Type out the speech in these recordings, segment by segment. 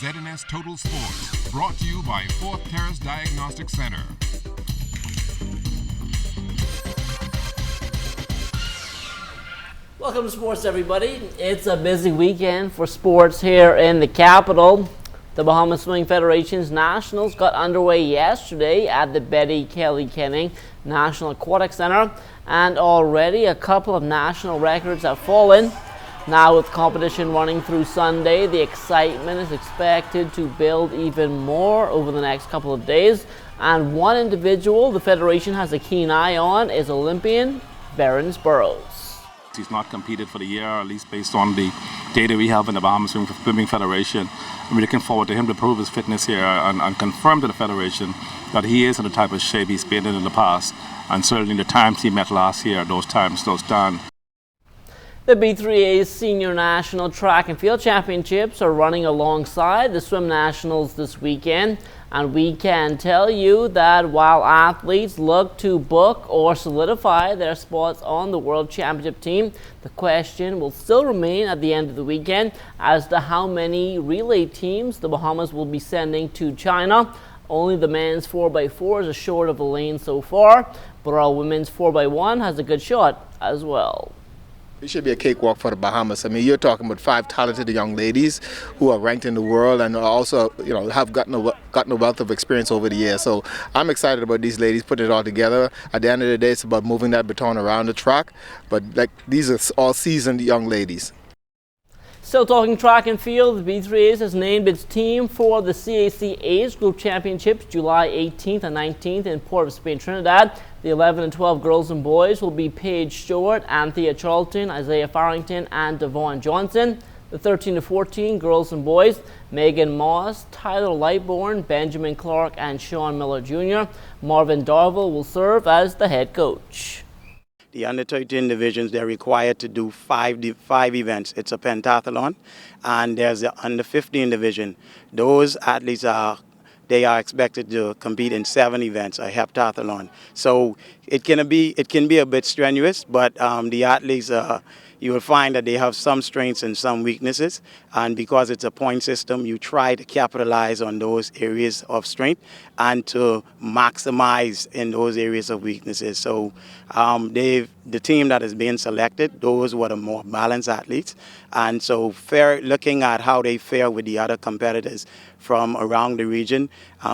ZNS Total Sports, brought to you by Fourth Terrace Diagnostic Center. Welcome to sports, everybody. It's a busy weekend for sports here in the capital. The Bahamas Swimming Federation's Nationals got underway yesterday at the Betty Kelly Kenning National Aquatic Center, and already a couple of national records have fallen. Now, with competition running through Sunday, the excitement is expected to build even more over the next couple of days. And one individual the Federation has a keen eye on is Olympian Barons Burrows. He's not competed for the year, at least based on the data we have in the Bahamas Swimming Federation. We're looking forward to him to prove his fitness here and confirm to the Federation that he is in the type of shape he's been in the past. And certainly the times he met last year, those times still stand. The B3A's Senior National Track and Field Championships are running alongside the Swim Nationals this weekend, and we can tell you that while athletes look to book or solidify their spots on the World Championship team, the question will still remain at the end of the weekend as to how many relay teams the Bahamas will be sending to China. Only the men's 4x4 is short of a lane so far, but our women's 4x1 has a good shot as well. It should be a cakewalk for the Bahamas. I mean, you're talking about 5 talented young ladies who are ranked in the world and also, have gotten a wealth of experience over the years. So I'm excited about these ladies putting it all together. At the end of the day, it's about moving that baton around the track. But these are all seasoned young ladies. Still talking track and field, the B3A's has named its team for the CAC Age Group Championships July 18th and 19th in Port of Spain, Trinidad. The 11 and 12 girls and boys will be Paige Stewart, Anthea Charlton, Isaiah Farrington, and Devon Johnson. The 13 to 14 girls and boys, Megan Moss, Tyler Lightbourne, Benjamin Clark, and Sean Miller Jr. Marvin Darville will serve as the head coach. The under 13 divisions, they're required to do five events. It's a pentathlon, and there's the under 15 division. Those athletes are expected to compete in 7 events, a heptathlon. So it can be a bit strenuous, but the athletes, you will find that they have some strengths and some weaknesses, and because it's a point system, you try to capitalize on those areas of strength and to maximize in those areas of weaknesses. So the team that is being selected, those were the more balanced athletes, and so looking at how they fare with the other competitors from around the region,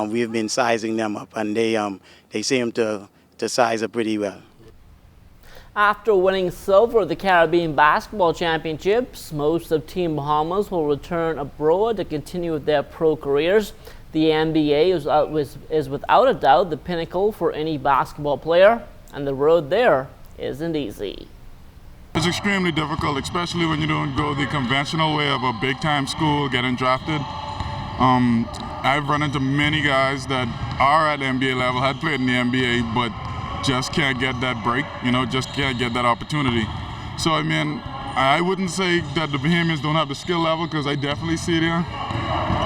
we've been sizing them up, and they seem to size up pretty well. After winning silver at the Caribbean Basketball Championships, most of Team Bahamas will return abroad to continue with their pro careers. The NBA is without a doubt the pinnacle for any basketball player, and the road there isn't easy. It's extremely difficult, especially when you don't go the conventional way of a big-time school getting drafted. I've run into many guys that are at NBA level, had played in the NBA, but just can't get that break, just can't get that opportunity. So, I mean, I wouldn't say that the Bahamians don't have the skill level, because I definitely see it here,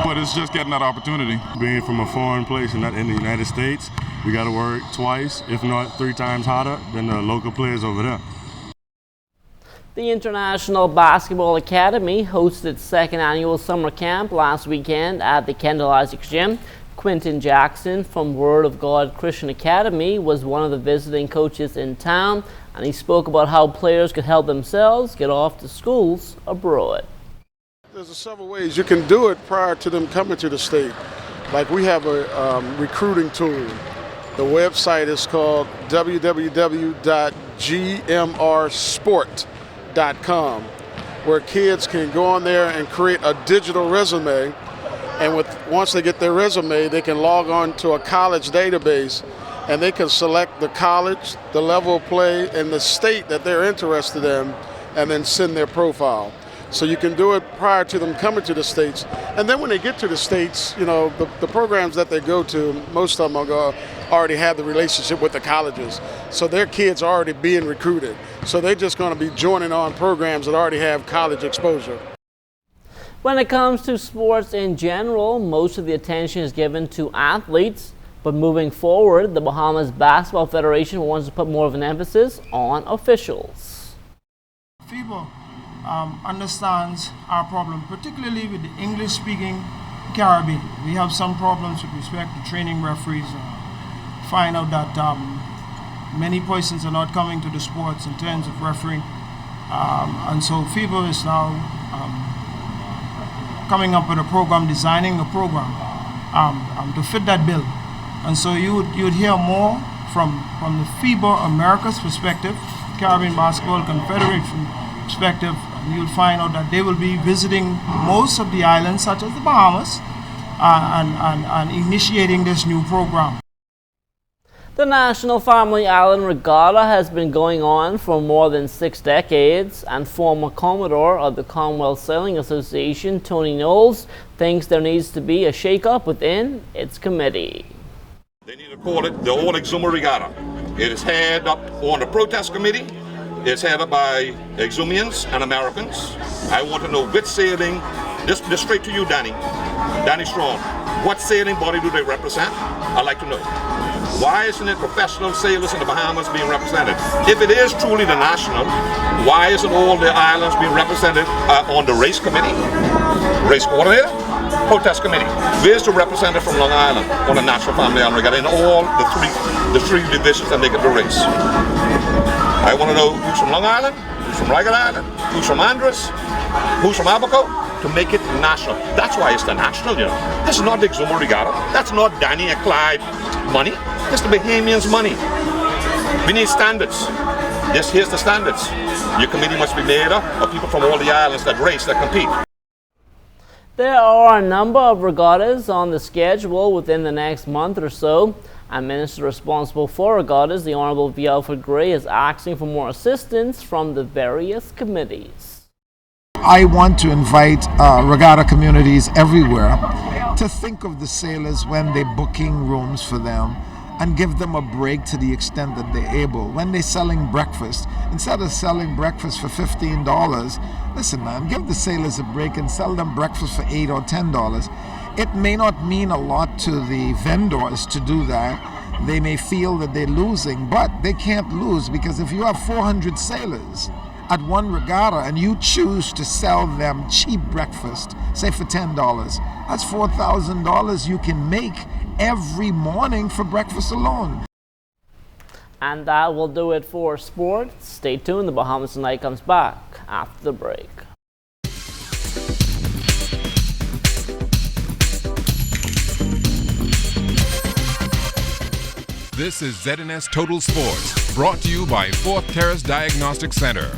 but it's just getting that opportunity. Being from a foreign place and not in the United States, we got to work twice, if not 3 times harder than the local players over there. The International Basketball Academy hosted its 2nd annual summer camp last weekend at the Kendall Isaacs Gym. Quentin Jackson from Word of God Christian Academy was one of the visiting coaches in town, and he spoke about how players could help themselves get off to schools abroad. There's several ways you can do it prior to them coming to the state. Like, we have a recruiting tool. The website is called www.gmrsport.com, where kids can go on there and create a digital resume. And once they get their resume, they can log on to a college database, and they can select the college, the level of play, and the state that they're interested in, and then send their profile. So you can do it prior to them coming to the States. And then when they get to the States, the programs that they go to, most of them already have the relationship with the colleges. So their kids are already being recruited. So they're just going to be joining on programs that already have college exposure. When it comes to sports in general, most of the attention is given to athletes, but moving forward, the Bahamas Basketball Federation wants to put more of an emphasis on officials. FIBA understands our problem, particularly with the English-speaking Caribbean. We have some problems with respect to training referees. Find out that many persons are not coming to the sports in terms of refereeing. And so FIBA is now coming up with a program, designing a program to fit that bill. And so you'd hear more from the FIBA America's perspective, Caribbean Basketball Confederation perspective, and you'll find out that they will be visiting most of the islands, such as the Bahamas, and initiating this new program. The National Family Island Regatta has been going on for more than 6 decades, and former Commodore of the Commonwealth Sailing Association, Tony Knowles, thinks there needs to be a shake-up within its committee. They need to call it the All Exuma Regatta. It is headed up on the protest committee. It's headed up by Exumians and Americans. I want to know which sailing, this straight to you, Danny Strong, what sailing body do they represent? I'd like to know. Why isn't it professional sailors in the Bahamas being represented? If it is truly the national, why isn't all the islands being represented on the race committee, race coordinator, protest committee? Where's the representative from Long Island on the National Family Island Regatta in all the three divisions that make up the race? I want to know who's from Long Island, who's from Regattas Island, who's from Andros, who's from Abaco, to make it national. That's why it's the national, you know. This is not the Exuma Regatta. That's not Danny and Clyde money. It's the Bahamians' money. We need standards. Here's the standards. Your committee must be made up of people from all the islands that race, that compete. There are a number of regattas on the schedule within the next month or so. And Minister responsible for regattas, the Honourable V. Alfred Gray, is asking for more assistance from the various committees. I want to invite regatta communities everywhere to think of the sailors when they're booking rooms for them and give them a break to the extent that they're able. When they're selling breakfast, instead of selling breakfast for $15, listen man, give the sailors a break and sell them breakfast for $8 or $10. It may not mean a lot to the vendors to do that. They may feel that they're losing, but they can't lose, because if you have 400 sailors at one regatta and you choose to sell them cheap breakfast, say for $10, that's $4,000 you can make every morning for breakfast alone. And that will do it for sports. Stay tuned. The Bahamas Tonight comes back after the break. This is ZNS Total Sports, brought to you by Fourth Terrace Diagnostic Center.